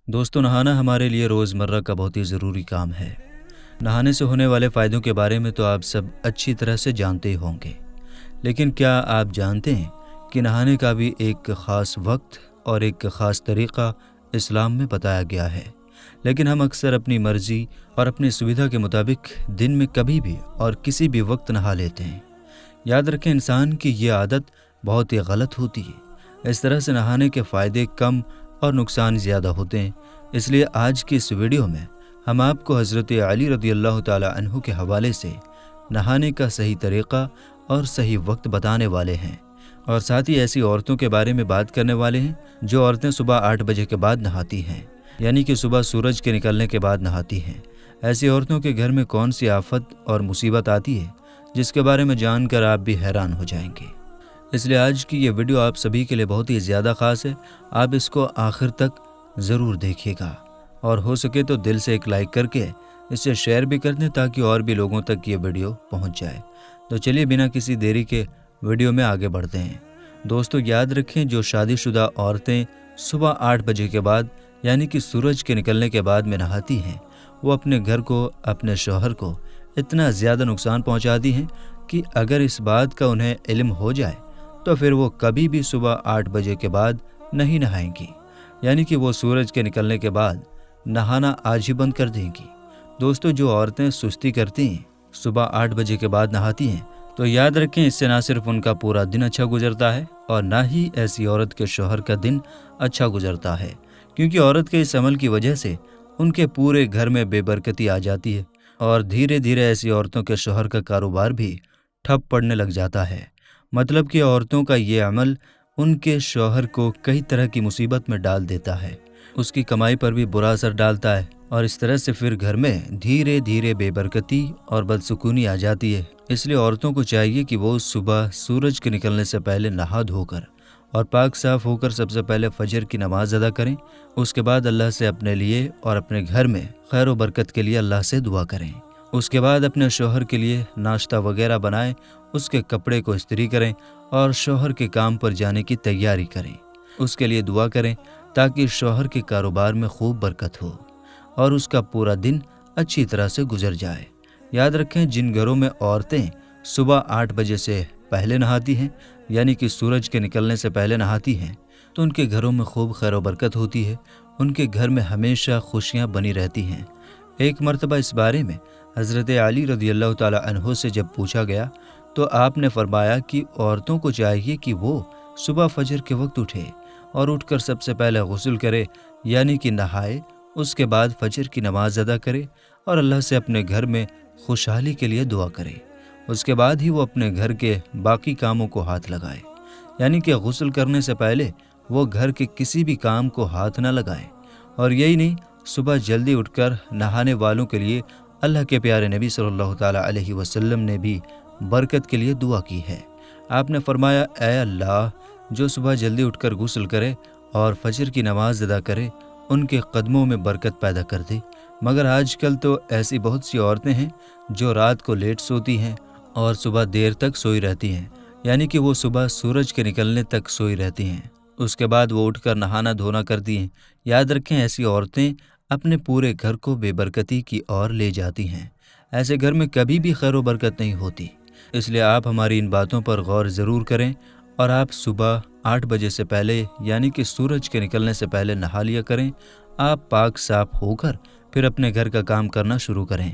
دوستوں، نہانا ہمارے لیے روزمرہ کا بہت ہی ضروری کام ہے۔ نہانے سے ہونے والے فائدوں کے بارے میں تو آپ سب اچھی طرح سے جانتے ہی ہوں گے، لیکن کیا آپ جانتے ہیں کہ نہانے کا بھی ایک خاص وقت اور ایک خاص طریقہ اسلام میں بتایا گیا ہے؟ لیکن ہم اکثر اپنی مرضی اور اپنی سویدھا کے مطابق دن میں کبھی بھی اور کسی بھی وقت نہا لیتے ہیں۔ یاد رکھیں، انسان کی یہ عادت بہت ہی غلط ہوتی ہے۔ اس طرح سے نہانے کے فائدے کم اور نقصان زیادہ ہوتے ہیں۔ اس لیے آج کی اس ویڈیو میں ہم آپ کو حضرت علی رضی اللہ تعالی عنہ کے حوالے سے نہانے کا صحیح طریقہ اور صحیح وقت بتانے والے ہیں، اور ساتھ ہی ایسی عورتوں کے بارے میں بات کرنے والے ہیں جو عورتیں صبح 8 بجے کے بعد نہاتی ہیں، یعنی کہ صبح سورج کے نکلنے کے بعد نہاتی ہیں۔ ایسی عورتوں کے گھر میں کون سی آفت اور مصیبت آتی ہے جس کے بارے میں جان کر آپ بھی حیران ہو جائیں گے۔ اس لیے آج کی یہ ویڈیو آپ سبھی کے لیے بہت ہی زیادہ خاص ہے۔ آپ اس کو آخر تک ضرور دیکھیے گا، اور ہو سکے تو دل سے ایک لائک کر کے اسے شیئر بھی کر دیں تاکہ اور بھی لوگوں تک یہ ویڈیو پہنچ جائے۔ تو چلیے بنا کسی دیری کے ویڈیو میں آگے بڑھتے ہیں۔ دوستو، یاد رکھیں، جو شادی شدہ عورتیں صبح 8 بجے کے بعد یعنی کہ سورج کے نکلنے کے بعد میں نہاتی ہیں، وہ اپنے گھر کو، اپنے شوہر کو اتنا زیادہ نقصان پہنچاتی ہیں کہ اگر اس بات کا انہیں علم ہو جائے تو پھر وہ کبھی بھی صبح 8 بجے کے بعد نہیں نہائیں گی، یعنی کہ وہ سورج کے نکلنے کے بعد نہانا آج ہی بند کر دیں گی۔ دوستو، جو عورتیں سستی کرتی ہیں، صبح 8 بجے کے بعد نہاتی ہیں، تو یاد رکھیں، اس سے نہ صرف ان کا پورا دن اچھا گزرتا ہے اور نہ ہی ایسی عورت کے شوہر کا دن اچھا گزرتا ہے، کیونکہ عورت کے اس عمل کی وجہ سے ان کے پورے گھر میں بے برکتی آ جاتی ہے، اور دھیرے دھیرے ایسی عورتوں کے شوہر کا کاروبار بھی ٹھپ پڑنے لگ جاتا ہے۔ مطلب کہ عورتوں کا یہ عمل ان کے شوہر کو کئی طرح کی مصیبت میں ڈال دیتا ہے، اس کی کمائی پر بھی برا اثر ڈالتا ہے، اور اس طرح سے پھر گھر میں دھیرے دھیرے بے برکتی اور بدسکونی آ جاتی ہے۔ اس لیے عورتوں کو چاہیے کہ وہ صبح سورج کے نکلنے سے پہلے نہا دھو کر اور پاک صاف ہو کر سب سے پہلے فجر کی نماز ادا کریں۔ اس کے بعد اللہ سے اپنے لیے اور اپنے گھر میں خیر و برکت کے لیے اللہ سے دعا کریں۔ اس کے بعد اپنے شوہر کے لیے ناشتہ وغیرہ بنائیں، اس کے کپڑے کو استری کریں اور شوہر کے کام پر جانے کی تیاری کریں۔ اس کے لیے دعا کریں تاکہ شوہر کے کاروبار میں خوب برکت ہو اور اس کا پورا دن اچھی طرح سے گزر جائے۔ یاد رکھیں، جن گھروں میں عورتیں صبح 8 بجے سے پہلے نہاتی ہیں، یعنی کہ سورج کے نکلنے سے پہلے نہاتی ہیں، تو ان کے گھروں میں خوب خیر و برکت ہوتی ہے، ان کے گھر میں ہمیشہ خوشیاں بنی رہتی ہیں۔ ایک مرتبہ اس بارے میں حضرت علی رضی اللہ تعالی عنہ سے جب پوچھا گیا تو آپ نے فرمایا کہ عورتوں کو چاہیے کہ وہ صبح فجر کے وقت اٹھے اور اٹھ کر سب سے پہلے غسل کرے، یعنی کہ نہائے، اس کے بعد فجر کی نماز ادا کرے اور اللہ سے اپنے گھر میں خوشحالی کے لیے دعا کرے۔ اس کے بعد ہی وہ اپنے گھر کے باقی کاموں کو ہاتھ لگائے، یعنی کہ غسل کرنے سے پہلے وہ گھر کے کسی بھی کام کو ہاتھ نہ لگائے۔ اور یہی نہیں، صبح جلدی اٹھ کر نہانے والوں کے لیے اللہ کے پیارے نبی صلی اللہ تعالی علیہ وسلم نے بھی برکت کے لیے دعا کی ہے۔ آپ نے فرمایا، اے اللہ، جو صبح جلدی اٹھ کر غسل کرے اور فجر کی نماز ادا کرے، ان کے قدموں میں برکت پیدا کر دے۔ مگر آج کل تو ایسی بہت سی عورتیں ہیں جو رات کو لیٹ سوتی ہیں اور صبح دیر تک سوئی رہتی ہیں، یعنی کہ وہ صبح سورج کے نکلنے تک سوئی رہتی ہیں، اس کے بعد وہ اٹھ کر نہانا دھونا کرتی ہیں۔ یاد رکھیں، ایسی عورتیں اپنے پورے گھر کو بے برکتی کی اور لے جاتی ہیں۔ ایسے گھر میں کبھی بھی خیر و برکت نہیں ہوتی۔ اس لیے آپ ہماری ان باتوں پر غور ضرور کریں، اور آپ صبح 8 بجے سے پہلے یعنی کہ سورج کے نکلنے سے پہلے نہا لیا کریں۔ آپ پاک صاف ہو کر پھر اپنے گھر کا کام کرنا شروع کریں۔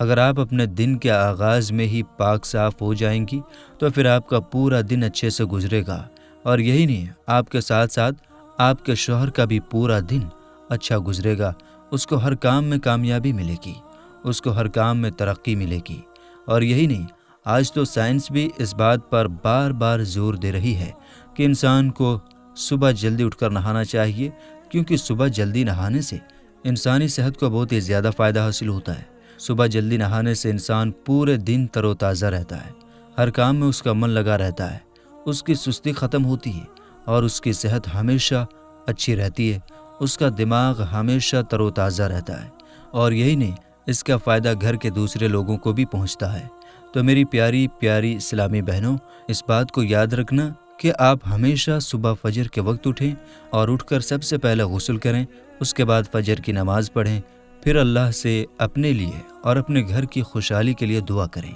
اگر آپ اپنے دن کے آغاز میں ہی پاک صاف ہو جائیں گی تو پھر آپ کا پورا دن اچھے سے گزرے گا، اور یہی نہیں، آپ کے ساتھ ساتھ آپ کے شوہر کا بھی پورا دن اچھا گزرے گا۔ اس کو ہر کام میں کامیابی ملے گی، اس کو ہر کام میں ترقی ملے گی۔ اور یہی نہیں، آج تو سائنس بھی اس بات پر بار بار زور دے رہی ہے کہ انسان کو صبح جلدی اٹھ کر نہانا چاہیے، کیونکہ صبح جلدی نہانے سے انسانی صحت کو بہت ہی زیادہ فائدہ حاصل ہوتا ہے۔ صبح جلدی نہانے سے انسان پورے دن تر و تازہ رہتا ہے، ہر کام میں اس کا من لگا رہتا ہے، اس کی سستی ختم ہوتی ہے اور اس کی صحت ہمیشہ اچھی رہتی ہے، اس کا دماغ ہمیشہ تر و تازہ رہتا ہے۔ اور یہی نہیں، اس کا فائدہ گھر کے دوسرے لوگوں کو بھی پہنچتا ہے۔ تو میری پیاری پیاری اسلامی بہنوں، اس بات کو یاد رکھنا کہ آپ ہمیشہ صبح فجر کے وقت اٹھیں اور اٹھ کر سب سے پہلے غسل کریں، اس کے بعد فجر کی نماز پڑھیں، پھر اللہ سے اپنے لیے اور اپنے گھر کی خوشحالی کے لیے دعا کریں۔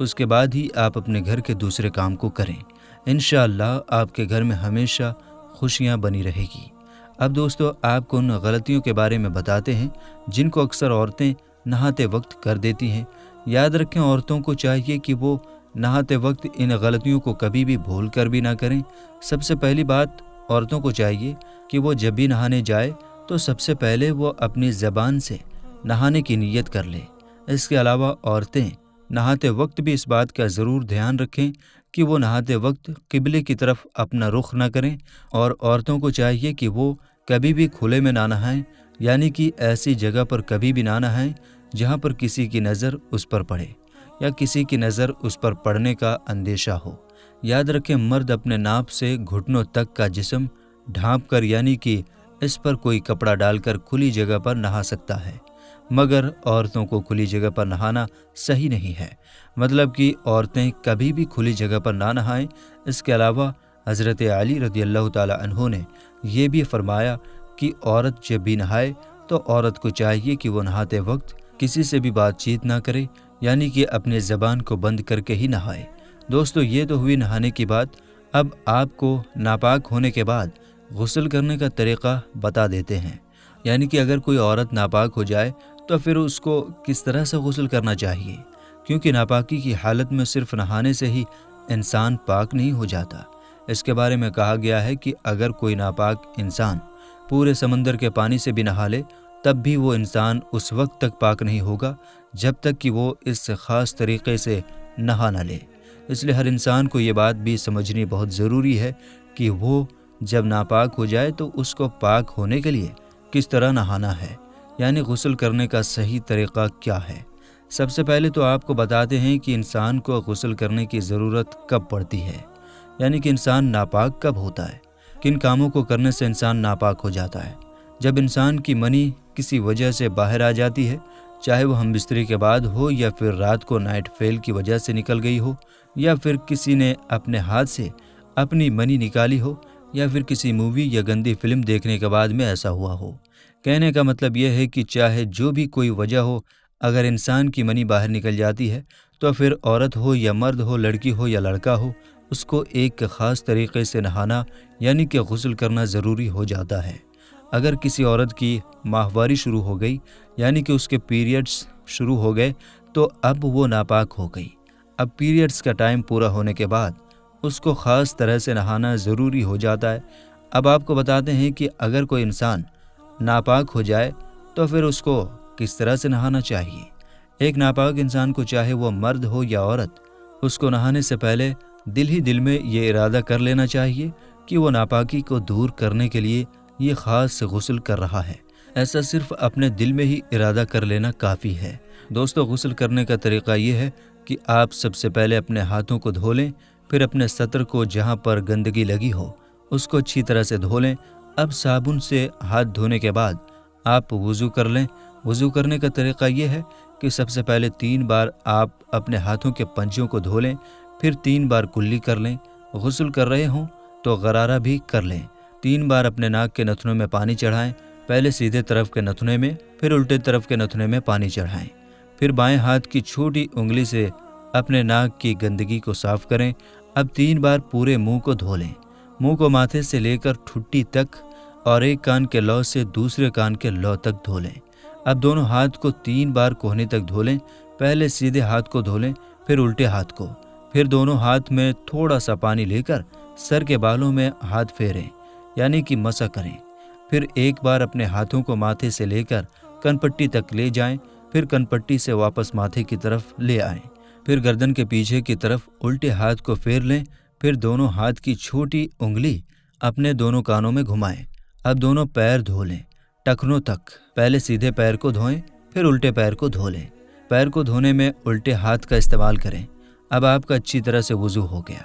اس کے بعد ہی آپ اپنے گھر کے دوسرے کام کو کریں۔ انشاءاللہ آپ کے گھر میں ہمیشہ خوشیاں بنی رہے گی۔ اب دوستو، آپ کو ان غلطیوں کے بارے میں بتاتے ہیں جن کو اکثر عورتیں نہاتے وقت کر دیتی ہیں۔ یاد رکھیں، عورتوں کو چاہیے کہ وہ نہاتے وقت ان غلطیوں کو کبھی بھی بھول کر بھی نہ کریں۔ سب سے پہلی بات، عورتوں کو چاہیے کہ وہ جب بھی نہانے جائے تو سب سے پہلے وہ اپنی زبان سے نہانے کی نیت کر لے۔ اس کے علاوہ عورتیں نہاتے وقت بھی اس بات کا ضرور دھیان رکھیں کہ وہ نہاتے وقت قبلے کی طرف اپنا رخ نہ کریں، اور عورتوں کو چاہیے کہ وہ کبھی بھی کھلے میں نہ نہائیں، یعنی کہ ایسی جگہ پر کبھی بھی نہ نہائیں جہاں پر کسی کی نظر اس پر پڑے یا کسی کی نظر اس پر پڑنے کا اندیشہ ہو۔ یاد رکھیں، مرد اپنے ناپ سے گھٹنوں تک کا جسم ڈھانپ کر، یعنی کہ اس پر کوئی کپڑا ڈال کر کھلی جگہ پر نہا سکتا ہے، مگر عورتوں کو کھلی جگہ پر نہانا صحیح نہیں ہے، مطلب کہ عورتیں کبھی بھی کھلی جگہ پر نہ نہائیں۔ اس کے علاوہ حضرت علی رضی اللہ تعالی عنہ نے یہ بھی فرمایا کہ عورت جب بھی نہائے تو عورت کو چاہیے کہ وہ نہاتے وقت کسی سے بھی بات چیت نہ کرے، یعنی کہ اپنے زبان کو بند کر کے ہی نہائے۔ دوستو، یہ تو ہوئی نہانے کی بات۔ اب آپ کو ناپاک ہونے کے بعد غسل کرنے کا طریقہ بتا دیتے ہیں، یعنی کہ اگر کوئی عورت ناپاک ہو جائے تو پھر اس کو کس طرح سے غسل کرنا چاہیے، کیونکہ ناپاکی کی حالت میں صرف نہانے سے ہی انسان پاک نہیں ہو جاتا۔ اس کے بارے میں کہا گیا ہے کہ اگر کوئی ناپاک انسان پورے سمندر کے پانی سے بھی نہا لے تب بھی وہ انسان اس وقت تک پاک نہیں ہوگا جب تک کہ وہ اس خاص طریقے سے نہا نہ لے۔ اس لیے ہر انسان کو یہ بات بھی سمجھنی بہت ضروری ہے کہ وہ جب ناپاک ہو جائے تو اس کو پاک ہونے کے لیے کس طرح نہانا ہے، یعنی غسل کرنے کا صحیح طریقہ کیا ہے۔ سب سے پہلے تو آپ کو بتاتے ہیں کہ انسان کو غسل کرنے کی ضرورت کب پڑتی ہے، یعنی کہ انسان ناپاک کب ہوتا ہے، کن کاموں کو کرنے سے انسان ناپاک ہو جاتا ہے۔ جب انسان کی منی کسی وجہ سے باہر آ جاتی ہے، چاہے وہ ہم بستری کے بعد ہو یا پھر رات کو نائٹ فیل کی وجہ سے نکل گئی ہو، یا پھر کسی نے اپنے ہاتھ سے اپنی منی نکالی ہو، یا پھر کسی مووی یا گندی فلم دیکھنے کے بعد میں ایسا ہوا ہو۔ کہنے کا مطلب یہ ہے کہ چاہے جو بھی کوئی وجہ ہو، اگر انسان کی منی باہر نکل جاتی ہے تو پھر عورت ہو یا مرد ہو، لڑکی ہو یا لڑکا ہو، اس کو ایک خاص طریقے سے نہانا یعنی کہ غسل کرنا ضروری ہو جاتا ہے۔ اگر کسی عورت کی ماہواری شروع ہو گئی، یعنی کہ اس کے پیریڈز شروع ہو گئے، تو اب وہ ناپاک ہو گئی۔ اب پیریڈز کا ٹائم پورا ہونے کے بعد اس کو خاص طرح سے نہانا ضروری ہو جاتا ہے۔ اب آپ کو بتاتے ہیں کہ اگر کوئی انسان ناپاک ہو جائے تو پھر اس کو کس طرح سے نہانا چاہیے۔ ایک ناپاک انسان کو، چاہے وہ مرد ہو یا عورت، اس کو نہانے سے پہلے دل ہی دل میں یہ ارادہ کر لینا چاہیے کہ وہ ناپاکی کو دور کرنے کے لیے یہ خاص غسل کر رہا ہے۔ ایسا صرف اپنے دل میں ہی ارادہ کر لینا کافی ہے۔ دوستو، غسل کرنے کا طریقہ یہ ہے کہ آپ سب سے پہلے اپنے ہاتھوں کو دھو لیں، پھر اپنے سطر کو جہاں پر گندگی لگی ہو اس کو اچھی طرح سے دھو لیں۔ اب صابن سے ہاتھ دھونے کے بعد آپ وضو کر لیں۔ وضو کرنے کا طریقہ یہ ہے کہ سب سے پہلے 3 بار آپ اپنے ہاتھوں کے پنجوں کو دھو لیں، پھر 3 بار کلی کر لیں۔ غسل کر رہے ہوں تو غرارہ بھی کر لیں۔ 3 بار اپنے ناک کے نتھنوں میں پانی چڑھائیں، پہلے سیدھے طرف کے نتھنے میں، پھر الٹے طرف کے نتھنے میں پانی چڑھائیں۔ پھر بائیں ہاتھ کی چھوٹی انگلی سے اپنے ناک کی گندگی کو صاف کریں۔ اب 3 بار پورے منہ کو دھو لیں۔ منہ کو ماتھے سے لے کر ٹھڈی تک اور ایک کان کے لو سے دوسرے کان کے لو تک دھو لیں۔ اب دونوں ہاتھ کو 3 بار کوہنی تک دھو لیں۔ پہلے سیدھے ہاتھ کو دھو لیں، پھر الٹے ہاتھ کو، پھر دونوں ہاتھ میں تھوڑا سا پانی لے کر سر کے بالوں میں ہاتھ پھیریں، یعنی کہ مسح کریں۔ پھر ایک بار اپنے ہاتھوں کو ماتھے سے لے کر کن پٹی تک لے جائیں، پھر کن پٹی سے واپس ماتھے کی طرف لے آئیں۔ پھر گردن کے پیچھے کی طرف الٹے ہاتھ کو پھیر لیں، پھر دونوں ہاتھ کی چھوٹی انگلی اپنے دونوں کانوں میں گھمائیں۔ اب دونوں پیر دھو لیں ٹخنوں تک۔ پہلے سیدھے پیر کو دھوئیں، پھر الٹے پیر کو دھو لیں۔ پیر کو دھونے میں الٹے ہاتھ کا استعمال کریں۔ اب آپ کا اچھی طرح سے وضو ہو گیا۔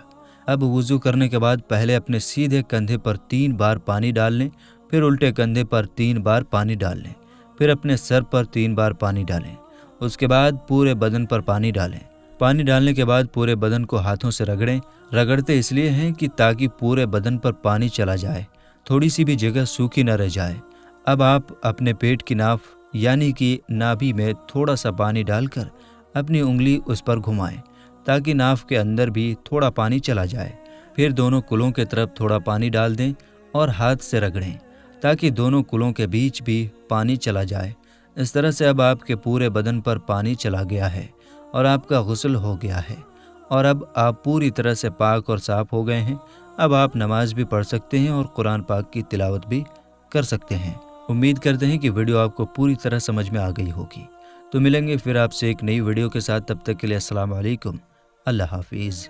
اب وضو کرنے کے بعد پہلے اپنے سیدھے کندھے پر 3 بار پانی ڈال لیں، پھر الٹے کندھے پر 3 بار پانی ڈال لیں، پھر اپنے سر پر 3 بار پانی ڈالیں۔ اس کے بعد پورے بدن پر پانی ڈالیں۔ پانی ڈالنے کے بعد پورے بدن کو ہاتھوں سے رگڑیں۔ رگڑتے اس لیے ہیں کہ تاکہ پورے بدن پر پانی چلا جائے، تھوڑی سی بھی جگہ سوکھی نہ رہ جائے۔ اب آپ اپنے پیٹ کی ناف یعنی کہ نابھی میں تھوڑا سا پانی ڈال کر اپنی انگلی اس پر گھمائیں تاکہ ناف کے اندر بھی تھوڑا پانی چلا جائے۔ پھر دونوں کلوں کے طرف تھوڑا پانی ڈال دیں اور ہاتھ سے رگڑیں تاکہ دونوں کلوں کے بیچ بھی پانی چلا جائے۔ اس طرح سے اب آپ کے پورے بدن پر پانی چلا گیا ہے اور آپ کا غسل ہو گیا ہے، اور اب آپ پوری طرح سے پاک اور صاف ہو گئے ہیں۔ اب آپ نماز بھی پڑھ سکتے ہیں اور قرآن پاک کی تلاوت بھی کر سکتے ہیں۔ امید کرتے ہیں کہ ویڈیو آپ کو پوری طرح سمجھ میں آ گئی ہوگی۔ تو ملیں گے پھر آپ سے ایک نئی ویڈیو کے ساتھ، تب تک کے لیے السلام علیکم، اللہ حافظ۔